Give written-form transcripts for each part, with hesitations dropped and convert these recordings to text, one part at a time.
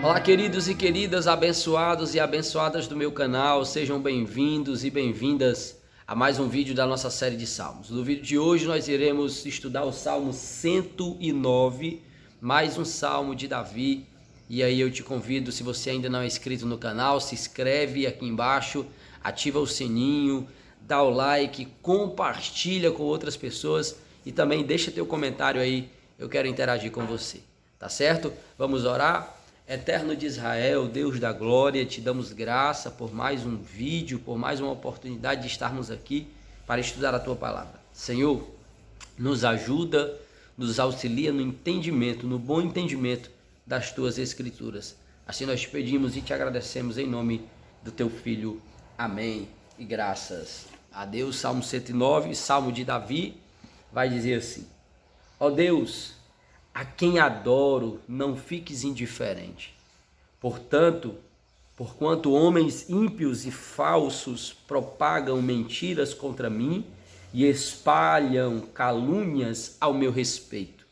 Olá, queridos e queridas, abençoados e abençoadas do meu canal, sejam bem-vindos e bem-vindas a mais um vídeo da nossa série de Salmos. No vídeo de hoje nós iremos estudar o Salmo 109, mais um Salmo de Davi. E aí eu te convido, se você ainda não é inscrito no canal, se inscreve aqui embaixo, ativa o sininho, dá o like, compartilha com outras pessoas e também deixa teu comentário aí, eu quero interagir com você, tá certo? Vamos orar? Eterno de Israel, Deus da glória, te damos graça por mais um vídeo, por mais uma oportunidade de estarmos aqui para estudar a tua palavra. Senhor, nos ajuda, nos auxilia no entendimento, no bom entendimento das tuas escrituras. Assim nós te pedimos e te agradecemos em nome do teu filho. Amém. E graças a Deus. Salmo 109, Salmo de Davi, vai dizer assim: ó Deus, a quem adoro, não fiques indiferente. Portanto, porquanto homens ímpios e falsos propagam mentiras contra mim e espalham calúnias ao meu respeito,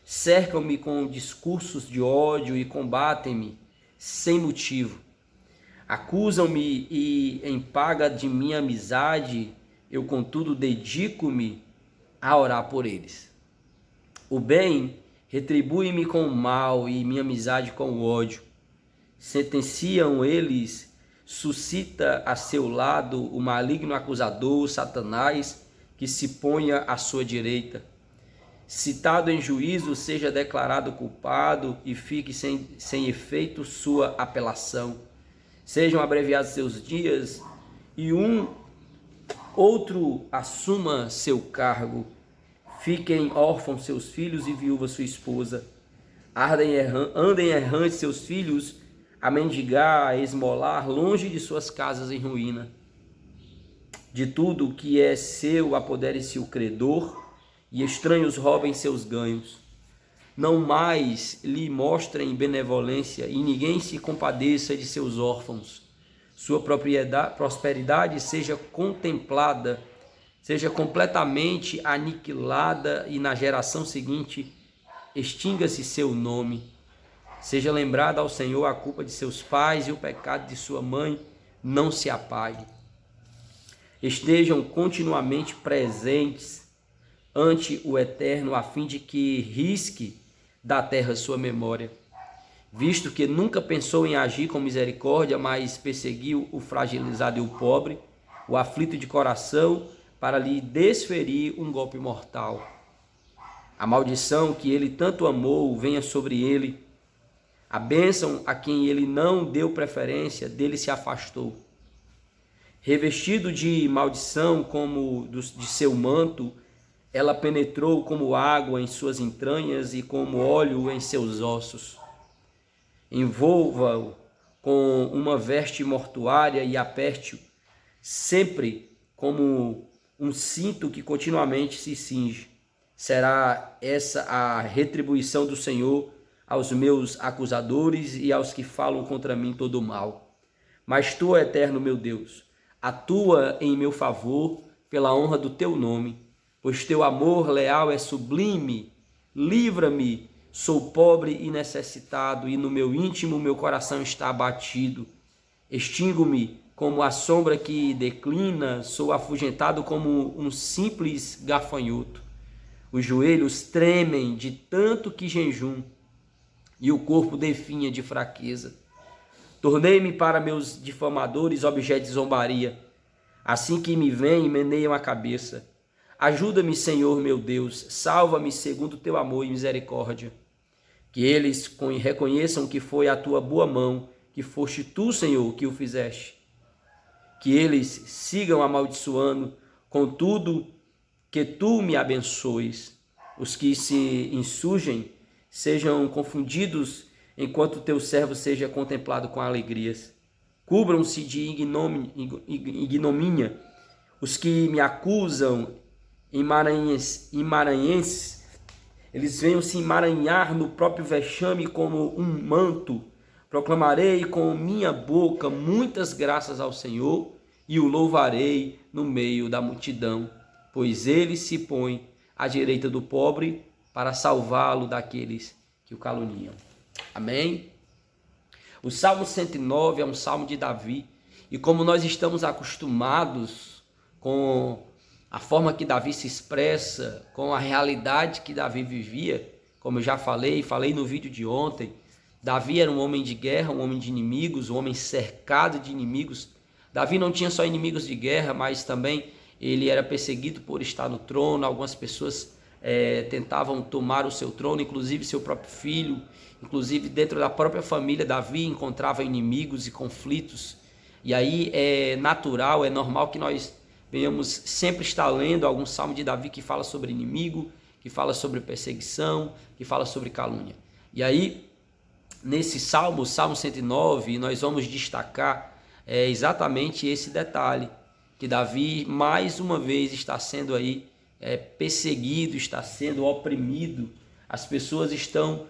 cercam-me com discursos de ódio e combatem-me sem motivo. Acusam-me e, em paga de minha amizade, eu contudo dedico-me a orar por eles. O bem retribui-me com o mal e minha amizade com o ódio. Sentenciam eles, suscita a seu lado o maligno acusador, Satanás, que se ponha à sua direita. Citado em juízo, seja declarado culpado e fique sem efeito sua apelação. Sejam abreviados seus dias e outro assuma seu cargo. Fiquem órfãos seus filhos e viúva sua esposa. Andem errantes seus filhos a mendigar, a esmolar, longe de suas casas em ruína. De tudo que é seu apodere-se o credor, e estranhos roubem seus ganhos. Não mais lhe mostrem benevolência, e ninguém se compadeça de seus órfãos. Sua prosperidade seja contemplada, seja completamente aniquilada, e na geração seguinte extinga-se seu nome. Seja lembrada ao Senhor a culpa de seus pais e o pecado de sua mãe não se apague. Estejam continuamente presentes ante o Eterno, a fim de que risque da terra sua memória. Visto que nunca pensou em agir com misericórdia, mas perseguiu o fragilizado e o pobre, o aflito de coração, para lhe desferir um golpe mortal. A maldição que ele tanto amou venha sobre ele. A bênção a quem ele não deu preferência, dele se afastou. Revestido de maldição como de seu manto, ela penetrou como água em suas entranhas e como óleo em seus ossos. Envolva-o com uma veste mortuária e aperte-o sempre como um cinto que continuamente se cinge. Será essa a retribuição do Senhor aos meus acusadores e aos que falam contra mim todo o mal. Mas tu, eterno meu Deus, atua em meu favor pela honra do teu nome, pois teu amor leal é sublime. Livra-me, sou pobre e necessitado, e no meu íntimo meu coração está abatido. Extingo-me como a sombra que declina, sou afugentado como um simples gafanhoto. Os joelhos tremem de tanto que jejum, e o corpo definha de fraqueza. Tornei-me para meus difamadores objeto de zombaria. Assim que me veem, meneiam a cabeça. Ajuda-me, Senhor meu Deus, salva-me segundo o teu amor e misericórdia. Que eles reconheçam que foi a tua boa mão, que foste tu, Senhor, que o fizeste. Que eles sigam amaldiçoando, contudo que tu me abençoes. Os que se insurgem sejam confundidos, enquanto teu servo seja contemplado com alegrias. Cubram-se de ignomínia os que me acusam emaranhenses. Eles venham se emaranhar no próprio vexame como um manto. Proclamarei com minha boca muitas graças ao Senhor e o louvarei no meio da multidão, pois ele se põe à direita do pobre para salvá-lo daqueles que o caluniam. Amém? O Salmo 109 é um salmo de Davi, e como nós estamos acostumados com a forma que Davi se expressa, com a realidade que Davi vivia, como eu já falei no vídeo de ontem, Davi era um homem de guerra, um homem de inimigos, um homem cercado de inimigos. Davi não tinha só inimigos de guerra, mas também ele era perseguido por estar no trono. Algumas pessoas tentavam tomar o seu trono, inclusive seu próprio filho. Inclusive dentro da própria família, Davi encontrava inimigos e conflitos. E aí é natural, é normal que nós venhamos sempre estar lendo algum salmo de Davi que fala sobre inimigo, que fala sobre perseguição, que fala sobre calúnia. E aí, nesse salmo, o Salmo 109, nós vamos destacar exatamente esse detalhe, que Davi mais uma vez está sendo aí perseguido, está sendo oprimido. As pessoas estão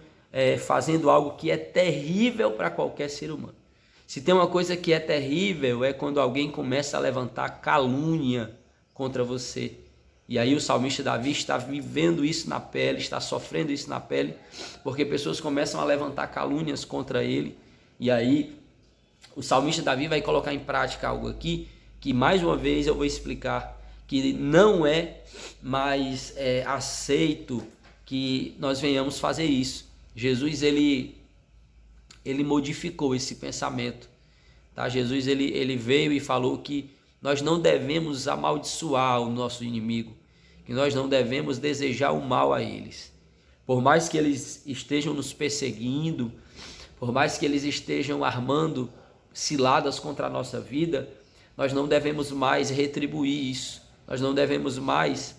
fazendo algo que é terrível para qualquer ser humano. Se tem uma coisa que é terrível, é quando alguém começa a levantar calúnia contra você. E aí o salmista Davi está vivendo isso na pele, está sofrendo isso na pele, porque pessoas começam a levantar calúnias contra ele. E aí o salmista Davi vai colocar em prática algo aqui, que mais uma vez eu vou explicar, que não é mais aceito que nós venhamos fazer isso. Jesus, ele modificou esse pensamento, tá? Jesus, ele veio e falou que nós não devemos amaldiçoar o nosso inimigo, que nós não devemos desejar o mal a eles. Por mais que eles estejam nos perseguindo, por mais que eles estejam armando ciladas contra a nossa vida, nós não devemos mais retribuir isso. Nós não devemos mais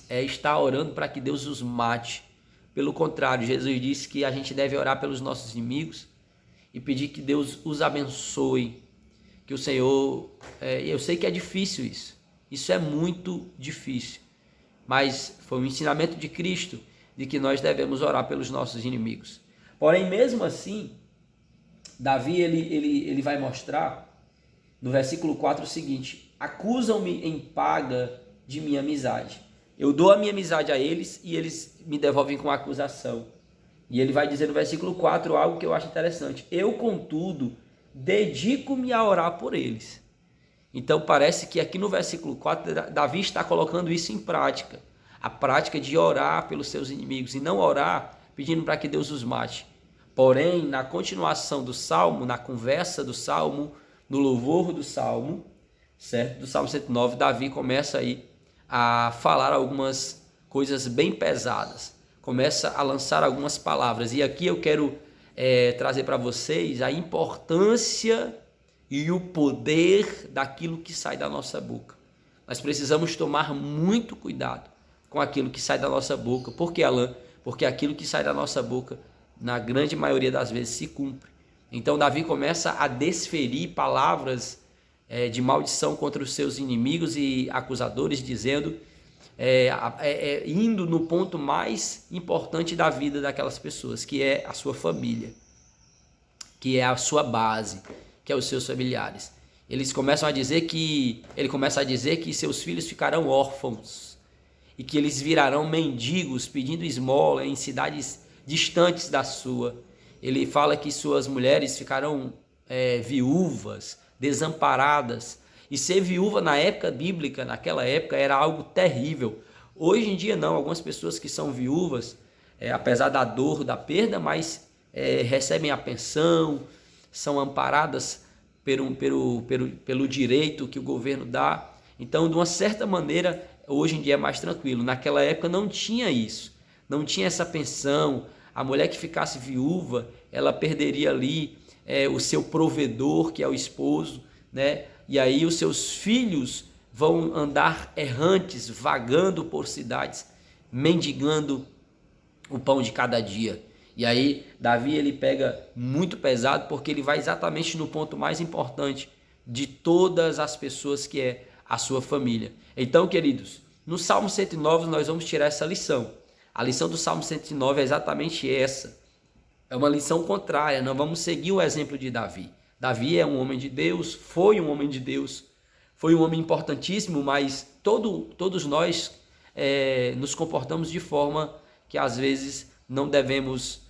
estar orando para que Deus os mate. Pelo contrário, Jesus disse que a gente deve orar pelos nossos inimigos e pedir que Deus os abençoe, que o Senhor... eu sei que é difícil isso é muito difícil, mas foi um ensinamento de Cristo de que nós devemos orar pelos nossos inimigos. Porém, mesmo assim, Davi ele vai mostrar no versículo 4 o seguinte: acusam-me em paga de minha amizade. Eu dou a minha amizade a eles e eles me devolvem com acusação. E ele vai dizer no versículo 4 algo que eu acho interessante: eu, contudo, dedico-me a orar por eles. Então parece que aqui no versículo 4, Davi está colocando isso em prática. A prática de orar pelos seus inimigos, e não orar pedindo para que Deus os mate. Porém, na continuação do Salmo, na conversa do Salmo, no louvor do Salmo, certo? Do Salmo 109, Davi começa aí a falar algumas coisas bem pesadas. Começa a lançar algumas palavras. E aqui eu quero trazer para vocês a importância e o poder daquilo que sai da nossa boca. Nós precisamos tomar muito cuidado com aquilo que sai da nossa boca. Por que, Alan? Porque aquilo que sai da nossa boca, na grande maioria das vezes, se cumpre. Então Davi começa a desferir palavras de maldição contra os seus inimigos e acusadores, dizendo, indo no ponto mais importante da vida daquelas pessoas, que é a sua família, que é a sua base, que é os seus familiares. Ele começa a dizer que seus filhos ficarão órfãos e que eles virarão mendigos pedindo esmola em cidades distantes da sua. Ele fala que suas mulheres ficarão viúvas, desamparadas. E ser viúva na época bíblica, naquela época, era algo terrível. Hoje em dia não, algumas pessoas que são viúvas, apesar da dor, da perda, mas recebem a pensão, são amparadas pelo direito que o governo dá. Então, de uma certa maneira, hoje em dia é mais tranquilo. Naquela época não tinha isso, não tinha essa pensão. A mulher que ficasse viúva, ela perderia ali o seu provedor, que é o esposo, né? E aí os seus filhos vão andar errantes, vagando por cidades, mendigando o pão de cada dia. E aí Davi ele pega muito pesado, porque ele vai exatamente no ponto mais importante de todas as pessoas, que é a sua família. Então, queridos, no Salmo 109 nós vamos tirar essa lição. A lição do Salmo 109 é exatamente essa. É uma lição contrária. Nós vamos seguir o exemplo de Davi. Davi é um homem de Deus, foi um homem de Deus, foi um homem importantíssimo, mas todos nós nos comportamos de forma que às vezes não devemos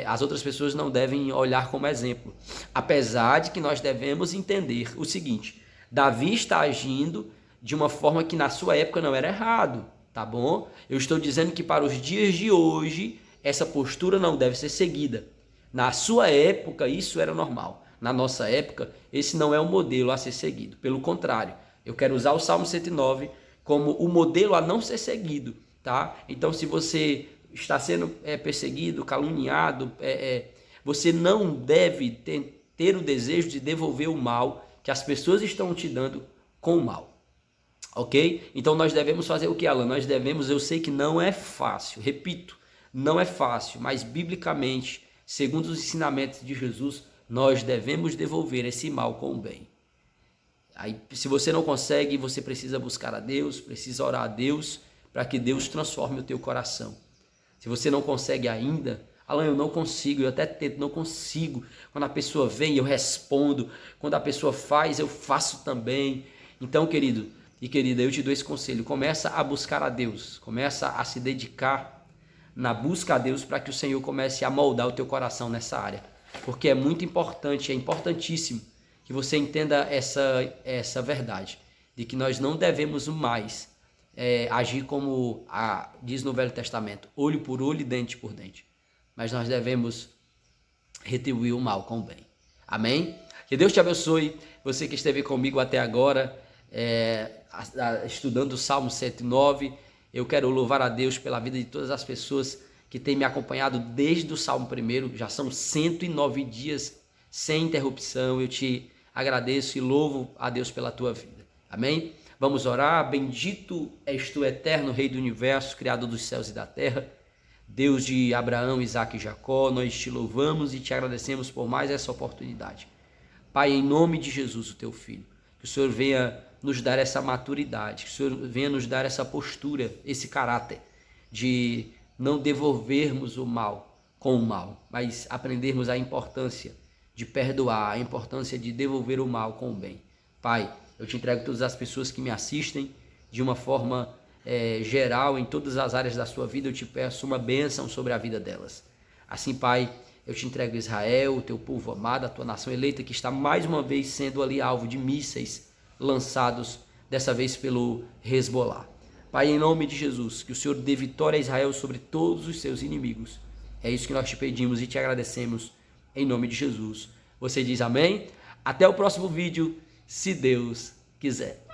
as outras pessoas não devem olhar como exemplo. Apesar de que nós devemos entender o seguinte: Davi está agindo de uma forma que na sua época não era errado, tá bom? Eu estou dizendo que para os dias de hoje, essa postura não deve ser seguida. Na sua época, isso era normal. Na nossa época, esse não é o modelo a ser seguido. Pelo contrário, eu quero usar o Salmo 109 como o modelo a não ser seguido, tá? Então, se você está sendo perseguido, caluniado, você não deve ter o desejo de devolver o mal que as pessoas estão te dando com o mal. Ok? Então nós devemos fazer o que, Alan? Nós devemos, eu sei que não é fácil, repito, não é fácil, mas biblicamente, segundo os ensinamentos de Jesus, nós devemos devolver esse mal com o bem. Aí, se você não consegue, você precisa buscar a Deus, precisa orar a Deus, para que Deus transforme o teu coração. Se você não consegue ainda, Alan, eu não consigo, eu até tento, não consigo. Quando a pessoa vem, eu respondo. Quando a pessoa faz, eu faço também. Então, querido e querida, eu te dou esse conselho. Começa a buscar a Deus. Começa a se dedicar na busca a Deus para que o Senhor comece a moldar o teu coração nessa área. Porque é muito importante, é importantíssimo que você entenda essa verdade. De que nós não devemos mais agir como diz no Velho Testamento, olho por olho e dente por dente. Mas nós devemos retribuir o mal com o bem. Amém? Que Deus te abençoe. Você que esteve comigo até agora, estudando o Salmo 109. Eu quero louvar a Deus pela vida de todas as pessoas que têm me acompanhado desde o Salmo 1. Já são 109 dias sem interrupção. Eu te agradeço e louvo a Deus pela tua vida. Amém? Vamos orar. Bendito és tu, eterno Rei do Universo, Criador dos céus e da terra, Deus de Abraão, Isaque e Jacó. Nós te louvamos e te agradecemos por mais essa oportunidade. Pai, em nome de Jesus, o teu Filho, que o Senhor venha nos dar essa maturidade, que o Senhor venha nos dar essa postura, esse caráter de não devolvermos o mal com o mal, mas aprendermos a importância de perdoar, a importância de devolver o mal com o bem. Pai, eu te entrego todas as pessoas que me assistem de uma forma geral, em todas as áreas da sua vida. Eu te peço uma bênção sobre a vida delas. Assim, Pai, eu te entrego Israel, o teu povo amado, a tua nação eleita, que está mais uma vez sendo ali alvo de mísseis lançados, dessa vez pelo Hezbollah. Pai, em nome de Jesus, que o Senhor dê vitória a Israel sobre todos os seus inimigos. É isso que nós te pedimos e te agradecemos, em nome de Jesus. Você diz amém? Até o próximo vídeo, se Deus quiser.